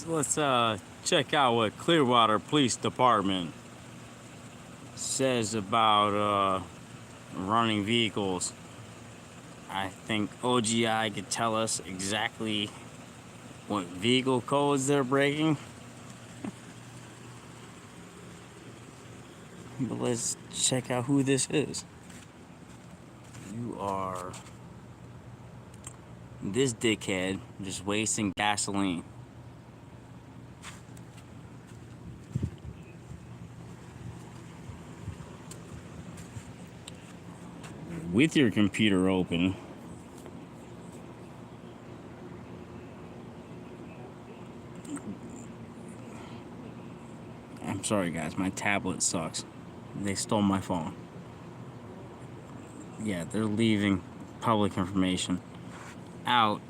let's check out what Clearwater Police Department says about running vehicles. I think OGI could tell us exactly what vehicle codes they're breaking. But let's check out who this is. You are this dickhead just wasting gasoline. With your computer open, I'm sorry guys, my tablet sucks. They stole my phone. Yeah, they're leaving public information out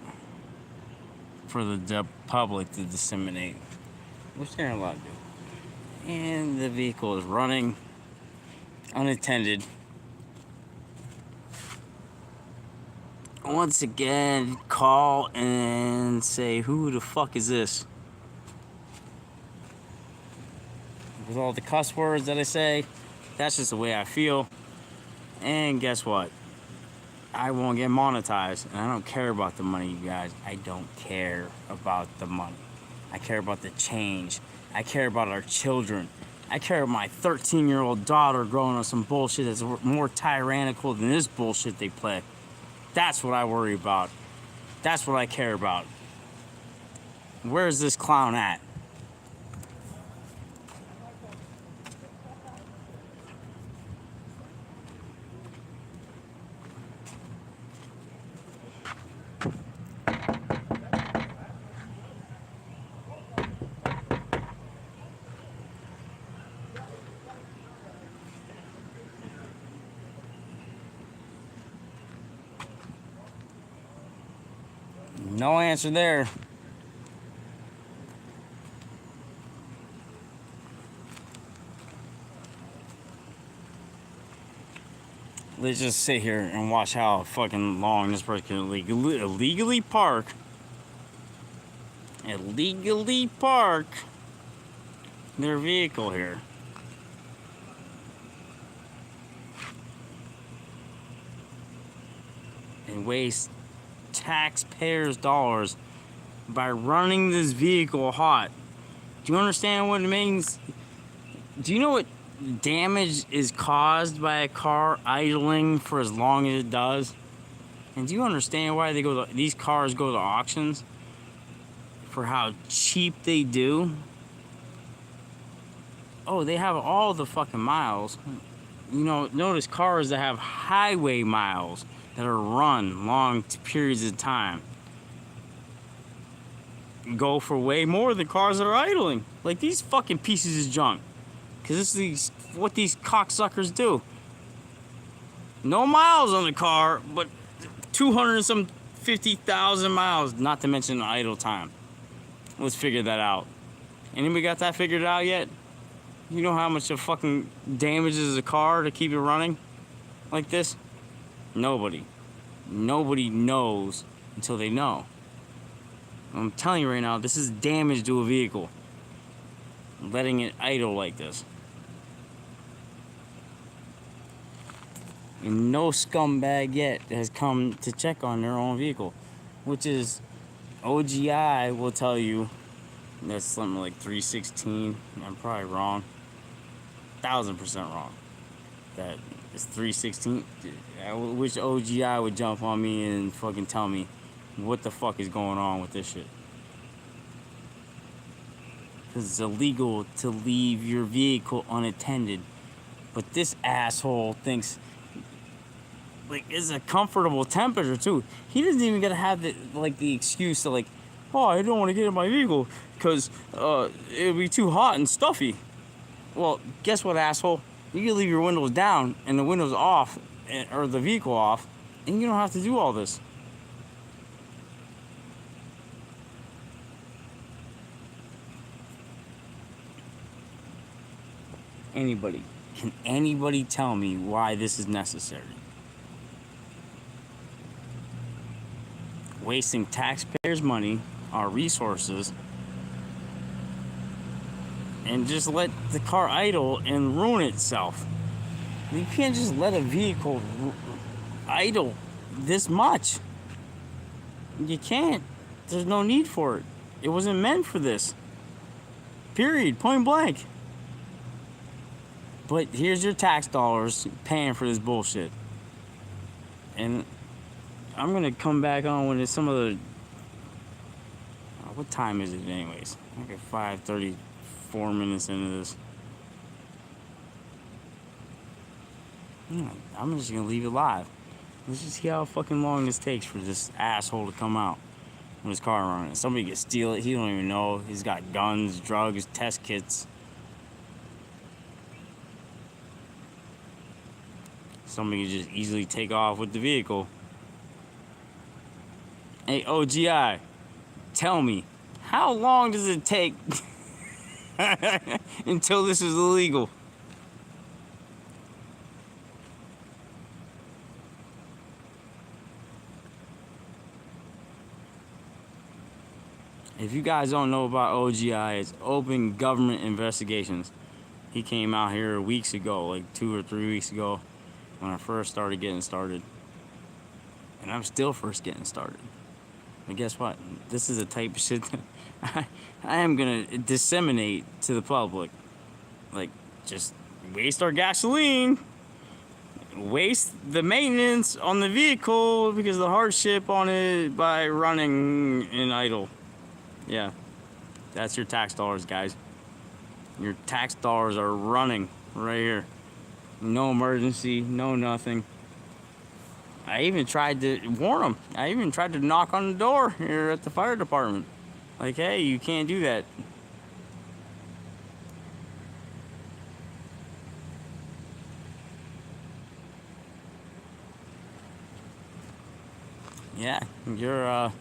for the public to disseminate, which they're allowed to do. And the vehicle is running unattended. Once again, call and say, who the fuck is this? With all the cuss words that I say, that's just the way I feel. And guess what? I won't get monetized, and I don't care about the money, you guys. I don't care about the money. I care about the change. I care about our children. I care about my 13-year-old daughter growing up some bullshit that's more tyrannical than this bullshit they play. That's what I worry about. That's what I care about. Where's this clown at? No answer there. Let's just sit here and watch how fucking long this person can illegally park their vehicle here. And waste taxpayers' dollars by running this vehicle hot. Do you understand what it means? Do you know what damage is caused by a car idling for as long as it does? And do you understand why these cars go to auctions? For how cheap they do? Oh, they have all the fucking miles. You know, notice cars that have highway miles that are run long periods of time go for way more than cars that are idling. Like these fucking pieces of junk. Because this is what these cocksuckers do. No miles on the car, but 250,000 miles, not to mention the idle time. Let's figure that out. Anybody got that figured out yet? You know how much it fucking damages a car to keep it running like this? Nobody. Nobody knows until they know. I'm telling you right now, this is damage to a vehicle. Letting it idle like this. And no scumbag yet has come to check on their own vehicle. Which is, OGI will tell you that's something like 316. I'm probably wrong. 1000% wrong. That it's 316. I wish OGI would jump on me and fucking tell me what the fuck is going on with this shit. Because it's illegal to leave your vehicle unattended. But this asshole thinks, like, it's a comfortable temperature too. He doesn't even gotta have the excuse to, like, oh, I don't want to get in my vehicle because it'll be too hot and stuffy. Well, guess what, asshole? You can leave your windows down and the windows off, or the vehicle off, and you don't have to do all this. Anybody. Can anybody tell me why this is necessary? Wasting taxpayers' money, our resources, and just let the car idle and ruin itself. You can't just let a vehicle idle this much. You can't. There's no need for it. It wasn't meant for this. Period. Point blank. But here's your tax dollars paying for this bullshit. And I'm going to come back on when it's some of the... what time is it anyways? Okay, 5:34 minutes into this. I'm just going to leave it live. Let's just see how fucking long this takes for this asshole to come out with his car running. Somebody could steal it. He don't even know. He's got guns, drugs, test kits. Somebody could just easily take off with the vehicle. Hey, OGI, tell me, how long does it take until this is illegal? If you guys don't know about OGI, it's Open Government Investigations. He came out here weeks ago, like 2 or 3 weeks ago, when I first started getting started. And I'm still first getting started. But guess what? This is the type of shit that I am going to disseminate to the public. Like, just waste our gasoline. Waste the maintenance on the vehicle because of the hardship on it by running in idle. Yeah, that's your tax dollars, guys. Your tax dollars are running right here. No emergency, no nothing. I even tried to warn them. I even tried to knock on the door here at the fire department. Like, hey, you can't do that. Yeah, you're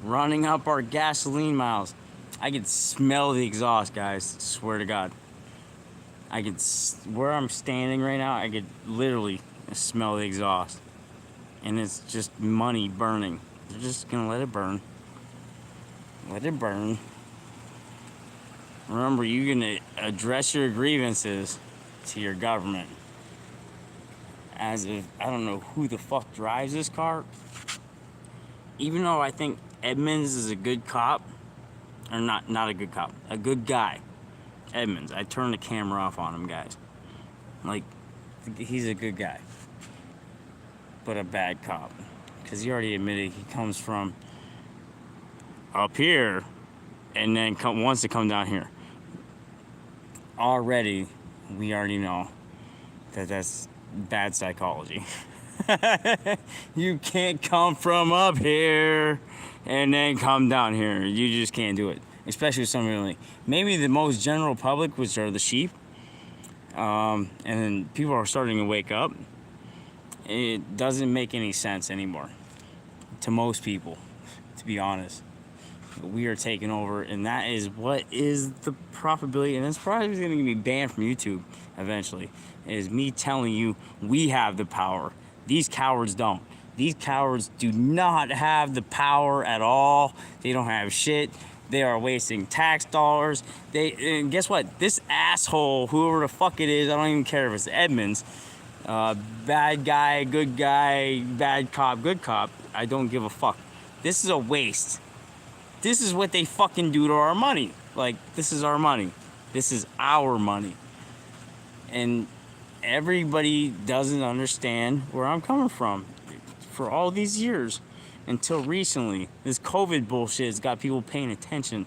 running up our gasoline miles. I could smell the exhaust, guys. Swear to God. I could, where I'm standing right now, I could literally smell the exhaust. And it's just money burning. They're just gonna let it burn. Let it burn. Remember, you're gonna address your grievances to your government. As if, I don't know who the fuck drives this car. Even though I think Edmonds is a good cop, or not a good cop, a good guy. Edmonds, I turned the camera off on him, guys. Like, he's a good guy, but a bad cop, because he already admitted he comes from up here, and then wants to come down here. Already, we already know that that's bad psychology. You can't come from up here and then come down here. You just can't do it. Especially with somebody like maybe the most general public, which are the sheep. And then people are starting to wake up. It doesn't make any sense anymore to most people, to be honest. We are taking over, and that is what is the profitability, and it's probably going to be banned from YouTube eventually, is me telling you we have the power. These cowards don't. These cowards do not have the power at all. They don't have shit. They are wasting tax dollars. And guess what? This asshole, whoever the fuck it is, I don't even care if it's Edmonds, bad guy, bad cop, good cop, I don't give a fuck. This is a waste. This is what they fucking do to our money. Like, this is our money. This is our money. And everybody doesn't understand where I'm coming from. For all these years, until recently, this COVID bullshit has got people paying attention.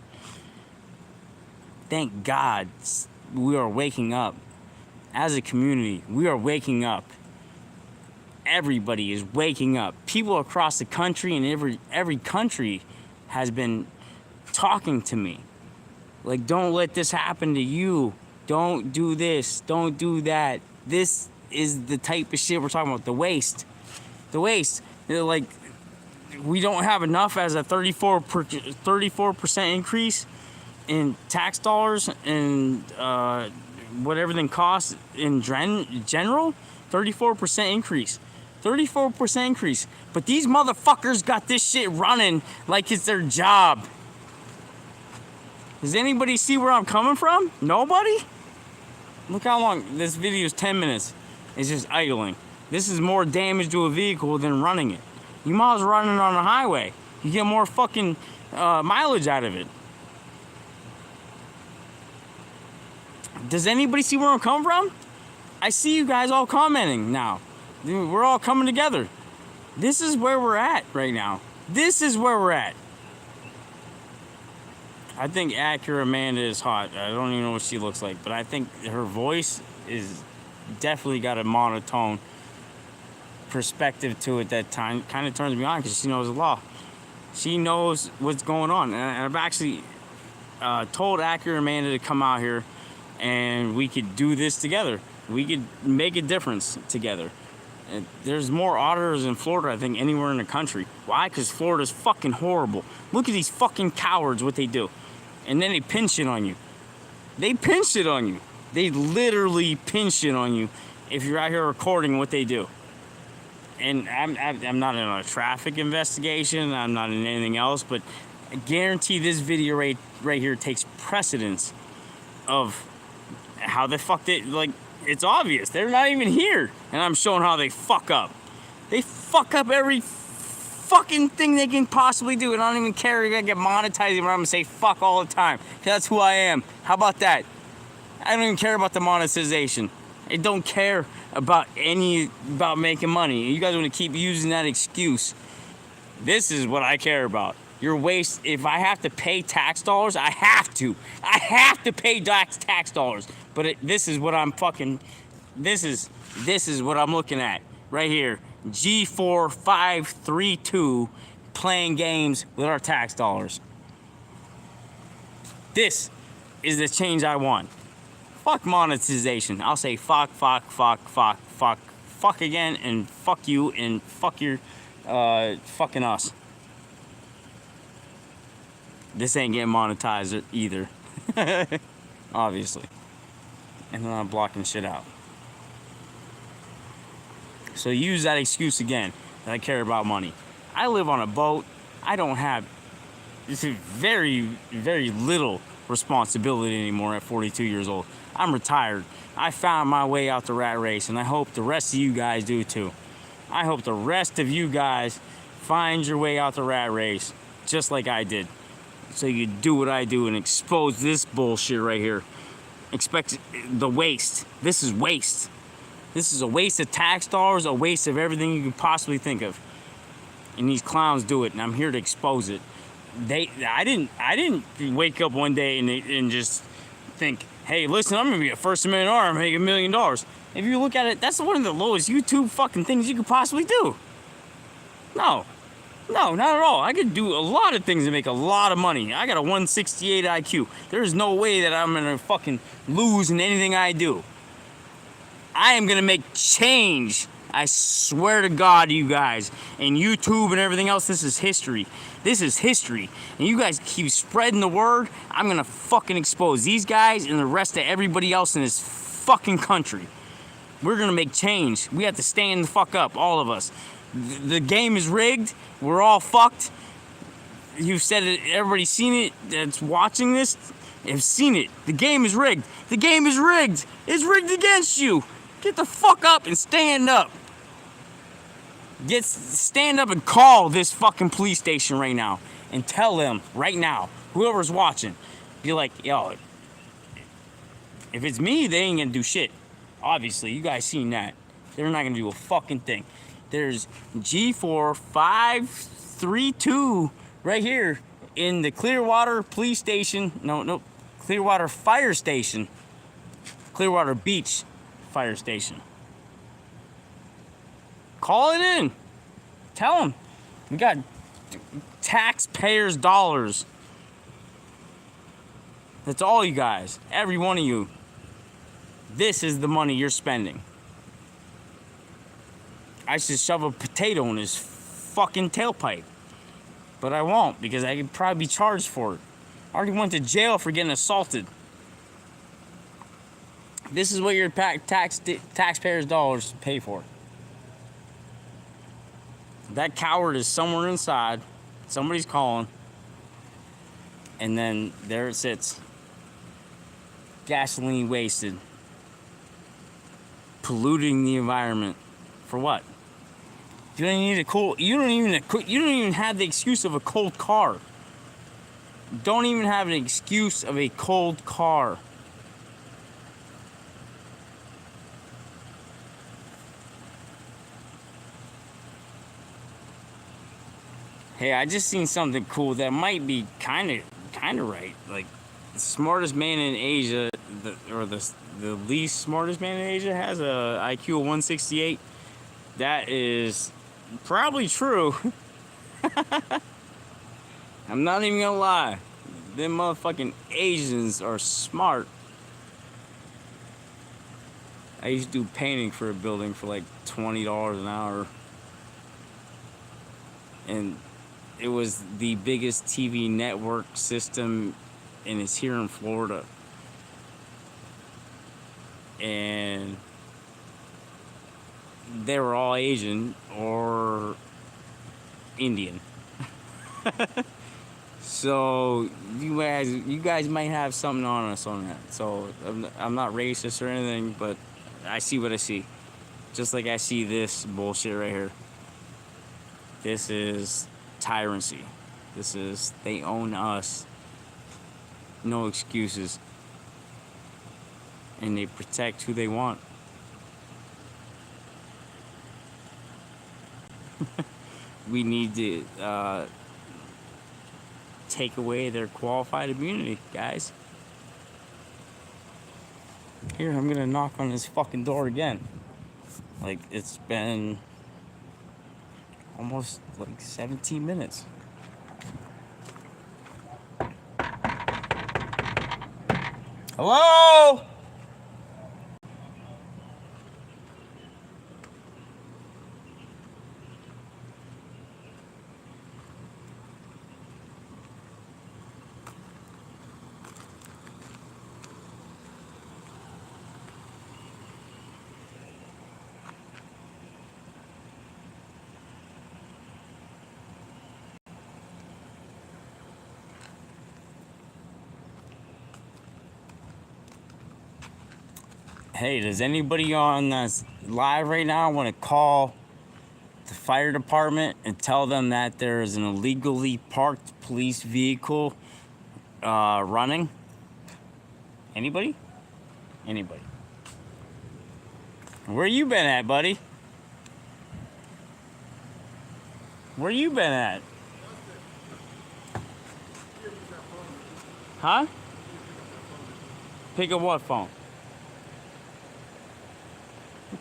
Thank God we are waking up. As a community, we are waking up. Everybody is waking up. People across the country and every country has been talking to me. Like, don't let this happen to you. Don't do this. Don't do that. This is the type of shit we're talking about. The waste. The waste. Like, we don't have enough as a 34% increase in tax dollars and what everything costs in general. 34% increase. 34% increase. But these motherfuckers got this shit running like it's their job. Does anybody see where I'm coming from? Nobody? Look how long. This video is 10 minutes. It's just idling. This is more damage to a vehicle than running it. You might as well run it on a highway. You get more fucking mileage out of it. Does anybody see where I'm coming from? I see you guys all commenting now. We're all coming together. This is where we're at right now. This is where we're at. I think Acura Amanda is hot. I don't even know what she looks like, but I think her voice is definitely got a monotone perspective to it that kind of turns me on because she knows the law. She knows what's going on. And I've actually told Acura Amanda to come out here and we could do this together. We could make a difference together. And there's more auditors in Florida, I think, anywhere in the country. Why? Because Florida's fucking horrible. Look at these fucking cowards, what they do. And then they pinch it on you. They pinch it on you. They literally pinch it on you if you're out here recording what they do. And I'm not in a traffic investigation. I'm not in anything else. But I guarantee this video right here takes precedence of how the fuck they, like, it's obvious. They're not even here. And I'm showing how they fuck up. They fuck up every fucking thing they can possibly do. And I don't even care if I get monetized when I'm gonna say fuck all the time. That's who I am. How about that? I don't even care about the monetization. I don't care about making money. You guys want to keep using that excuse. This is what I care about. Your waste. If I have to pay tax dollars, I have to. I have to pay tax dollars. But this is what I'm fucking. This is what I'm looking at right here. G4532 playing games with our tax dollars. This is the change I want. Fuck monetization. I'll say fuck again, and fuck you, and fuck your fucking us. This ain't getting monetized either. Obviously. And then I'm blocking shit out. So use that excuse again that I care about money. I live on a boat. I don't have very, very little responsibility anymore at 42 years old. I'm retired. I found my way out the rat race, and I hope the rest of you guys do too. I hope the rest of you guys find your way out the rat race just like I did. So you do what I do and expose this bullshit right here. Expect the waste. This is waste. This is a waste of tax dollars, a waste of everything you could possibly think of. And these clowns do it, and I'm here to expose it. I didn't wake up one day and just think, hey, listen, I'm gonna be a First Amendment owner, I'm making $1 million. If you look at it, that's one of the lowest YouTube fucking things you could possibly do. No, not at all. I could do a lot of things and make a lot of money. I got a 168 IQ. There's no way that I'm gonna fucking lose in anything I do. I am gonna make change. I swear to God, you guys, and YouTube and everything else, this is history. This is history. And you guys keep spreading the word, I'm gonna fucking expose these guys and the rest of everybody else in this fucking country. We're gonna make change. We have to stand the fuck up, all of us. The game is rigged. We're all fucked. You've said it, everybody's seen it that's watching this. Have seen it. The game is rigged. The game is rigged. It's rigged against you. Get the fuck up and stand up. Stand up and call this fucking police station right now and tell them right now, whoever's watching, be like, yo, if it's me, they ain't gonna do shit. Obviously, you guys seen that. They're not gonna do a fucking thing. There's G4532 right here in the Clearwater police station. No, Clearwater fire station. Clearwater Beach fire station. Call it in. Tell them. We got taxpayers' dollars. That's all you guys. Every one of you. This is the money you're spending. I should shove a potato in his fucking tailpipe. But I won't, because I could probably be charged for it. I already went to jail for getting assaulted. This is what your taxpayers' dollars pay for. That coward is somewhere inside. Somebody's calling. And then there it sits, gasoline wasted, polluting the environment. For what? You don't need a cool. You don't even have the excuse of a cold car. Don't even have an excuse of a cold car. Hey, I just seen something cool that might be kind of right. Like, the smartest man in Asia, the least smartest man in Asia has a IQ of 168. That is probably true. I'm not even gonna lie. Them motherfucking Asians are smart. I used to do painting for a building for like $20 an hour. And it was the biggest TV network system, and it's here in Florida. And they were all Asian or Indian. So you guys might have something on us on that. So I'm not racist or anything, but I see what I see. Just like I see this bullshit right here. This is tyranny. This is, they own us. No excuses. And they protect who they want. We need to take away their qualified immunity, guys. Here, I'm gonna knock on this fucking door again. Like, it's been almost like 17 minutes. Hello? Hey, does anybody on this live right now want to call the fire department and tell them that there is an illegally parked police vehicle running? Anybody? Anybody? Where you been at, buddy? Where you been at? Huh? Pick up what phone?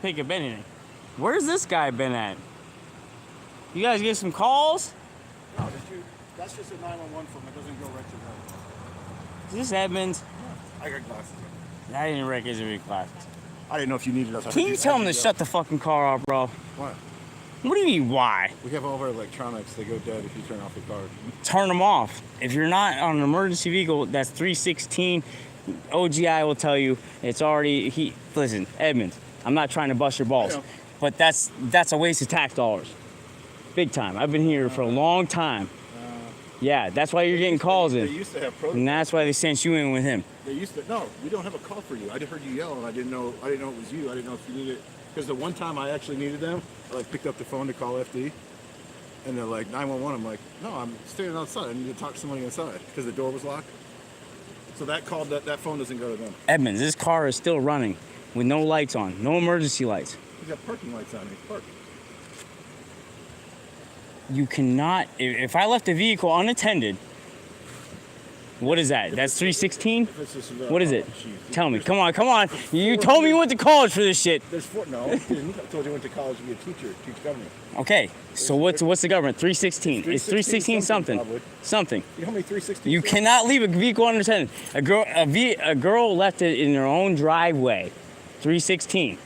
Pick up anything. Where's this guy been at? You guys get some calls? No, that's just a 911 phone. It doesn't go right to that. Is this Edmonds? Yeah. I got glasses. I didn't recognize your glasses. I didn't know if you needed us. Can you tell him to shut the fucking car off, bro? What? What do you mean, why? We have all of our electronics. They go dead if you turn off the car. Turn them off. If you're not on an emergency vehicle, that's 316. OGI will tell you it's already. Listen, Edmonds, I'm not trying to bust your balls, but that's a waste of tax dollars. Big time. I've been here for a long time. Yeah, that's why you're getting calls in. They used to have protocols. And that's why they sent you in with him. They used to. No, we don't have a call for you. I heard you yell, and I didn't know it was you. I didn't know if you needed it. Because the one time I actually needed them, I picked up the phone to call FD, and they're like 911. I'm like, no, I'm standing outside. I need to talk to somebody inside because the door was locked. So that phone doesn't go to them. Edmonds, this car is still running with no lights on, no emergency lights. He's got parking lights on. He's parked. You cannot. If I left the vehicle unattended, what is that? That's 316? What is it? Tell me. Come on. You told me you went to college for this shit. There's four. No, I didn't. I told you I went to college to be a teacher, teach government. Okay, so what's the government? 316. It's 316 something. Something. You know how many 316? You cannot leave a vehicle unattended. A girl left it in her own driveway. 316.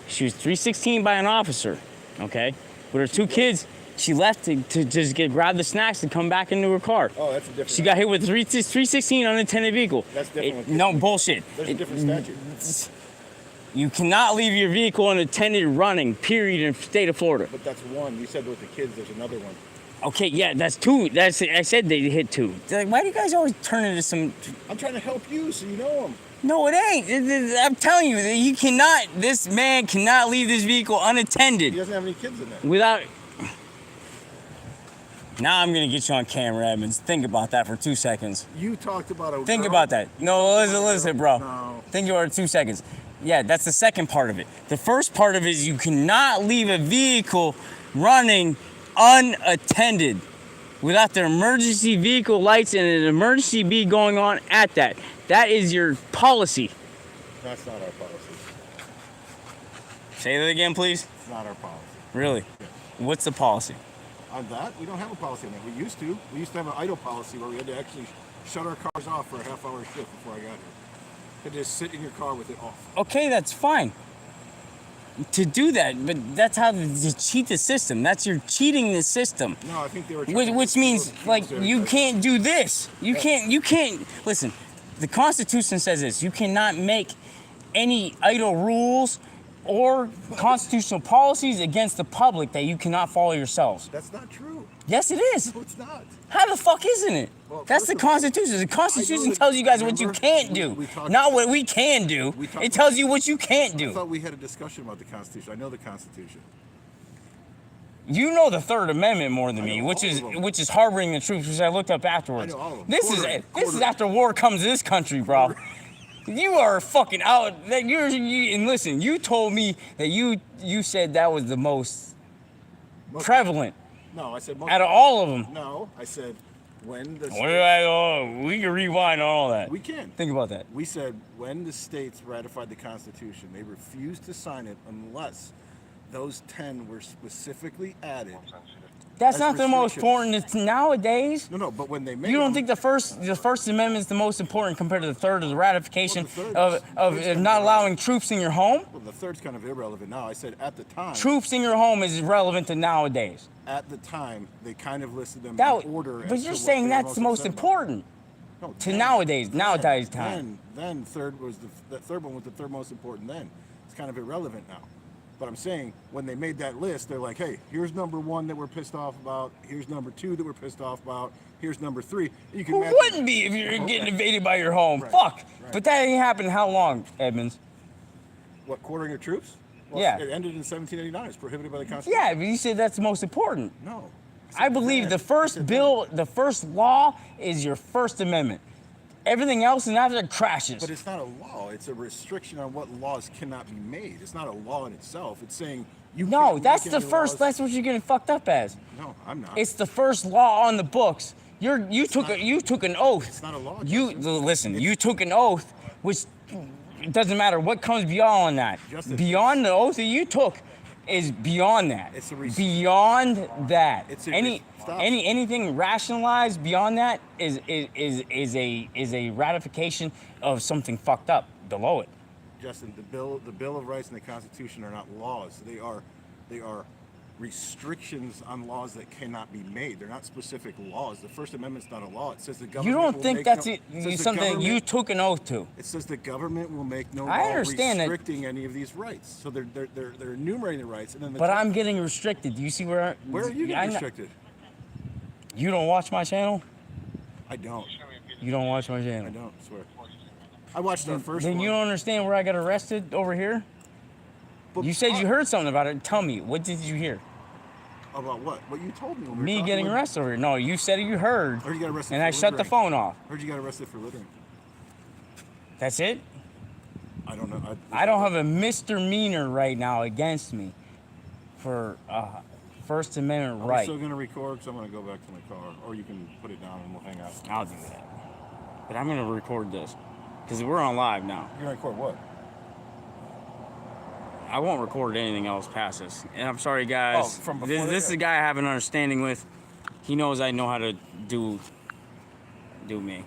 She was 316 by an officer. Okay, with her two kids. She left to just grab the snacks and come back into her car. Oh, that's a different. She got hit with 316 unattended vehicle. That's different. No bullshit. There's a different statute. You cannot leave your vehicle unattended running, period, in the state of Florida. But that's one. You said with the kids, there's another one. Okay, yeah, that's two. I said they hit two. Like, why do you guys always turn into some? I'm trying to help you so you know them. No, it ain't. I'm telling you that you cannot. This man cannot leave this vehicle unattended He doesn't have any kids in there. without. Now I'm gonna get you on camera, Edmonds. Think about that for 2 seconds. You talked about a Think girl. about that. No, listen, bro. No. Think about it 2 seconds. Yeah, that's the second part of it. The first part of it is you cannot leave a vehicle running unattended without the emergency vehicle lights and an emergency be going on at that. That is your policy. That's not our policy. Say that again, please. It's not our policy. Really? What's the policy? On that, we don't have a policy on that. We used to. We used to have an idle policy where we had to actually shut our cars off for a half-hour shift before I got here. You had to just sit in your car with it off. Okay, that's fine. To do that, but that's how to cheat the system. That's you're cheating the system. No, I think they were trying Which to means like you can't do this. You can't listen. The Constitution says this. You cannot make any idle rules or constitutional policies against the public that you cannot follow yourselves. That's not true. Yes, it is. No, it's not. How the fuck isn't it? Well, That's the first of all, Constitution. The Constitution that- tells you guys what you remember, can't do, we talked- not what we can do. We talked- It tells you what you can't I do. thought we had a discussion about the Constitution. I know the Constitution. You know the Third Amendment more than I me, know which all is of them. which is harboring the troops, which I looked up afterwards. I know all of them. This is Quarter. after war comes to this country, bro. You are fucking out. That and listen, you told me that you said that was the most prevalent No, I said most. out of all of them. No, I said when the What did I? Oh, we can rewind on all that. we can. Think about that. We said when the states ratified the Constitution, they refused to sign it unless those 10 were specifically added. That's as not the most restrictions. important. It's nowadays. No, but when they made You don't them, think the First Amendment is the most important compared to the Third, of the ratification Well, the of, third's of kind of not allowing troops in your home? well, the third's kind of irrelevant now. I said at the time. Troops in your home is relevant to nowadays. At the time, they kind of listed them That, in order. but as you're to what saying they were that's the most upset about. important No, to nowadays time. Then third was the third one was the third most important. Then it's kind of irrelevant now. But I'm saying when they made that list, they're like, hey, here's number 1 that we're pissed off about. Here's number 2 that we're pissed off about. Here's number 3. You can Who match wouldn't it. be if you're Okay. getting invaded by your home? Right, Fuck. right. But that ain't happened how long, Edmonds? What, quartering of troops? Well, Yeah. It ended in 1789. It's prohibited by the Constitution. Yeah, but you said that's the most important. No. I believe the I first said bill, the first law is your First Amendment. Everything else and after crashes. But it's not a law. It's a restriction on what laws cannot be made. It's not a law in itself. It's saying you No, can't that's make the any first. laws. That's what you're getting fucked up as. No, I'm not. It's the first law on the books. You took an oath. It's not a law, You Justin. listen. You took an oath, which it doesn't matter what comes beyond that. Justin. Beyond the oath that you took is beyond that. It's a beyond that. It's a stop. Anything rationalized beyond that is a ratification of something fucked up below it. Justin, the Bill of Rights and the Constitution are not laws. They are restrictions on laws that cannot be made. They're not specific laws. The First Amendment's not a law. It says the government. You don't will think make that's no, it, it says the something you government- took an oath to? It says the government will make no I law understand that. restricting any of these rights. So they're enumerating the rights, and then the But I'm getting restricted. Do you see where? where are you I'm getting not- restricted? You don't watch my channel? I don't. You don't watch my I channel. don't. I swear. I watched our first Then one. you don't understand where I got arrested over here? But- You said you heard something about it. Tell me, what did you hear? About what? What you told me when we were Me talking getting about- arrested over here. No, you said you heard. I heard you got arrested And for I shut the littering. phone off. I heard you got arrested for littering. That's it? I don't know. I don't have a misdemeanor right now against me for First Amendment Are we right. still gonna record? Because I'm gonna go back to my car, or you can put it down and we'll hang out. I'll do that. But I'm gonna record this because we're on live now. You're gonna record what? I won't record anything else past this. And I'm sorry, guys. Oh, from before this is a guy I have an understanding with. He knows I know how to do me.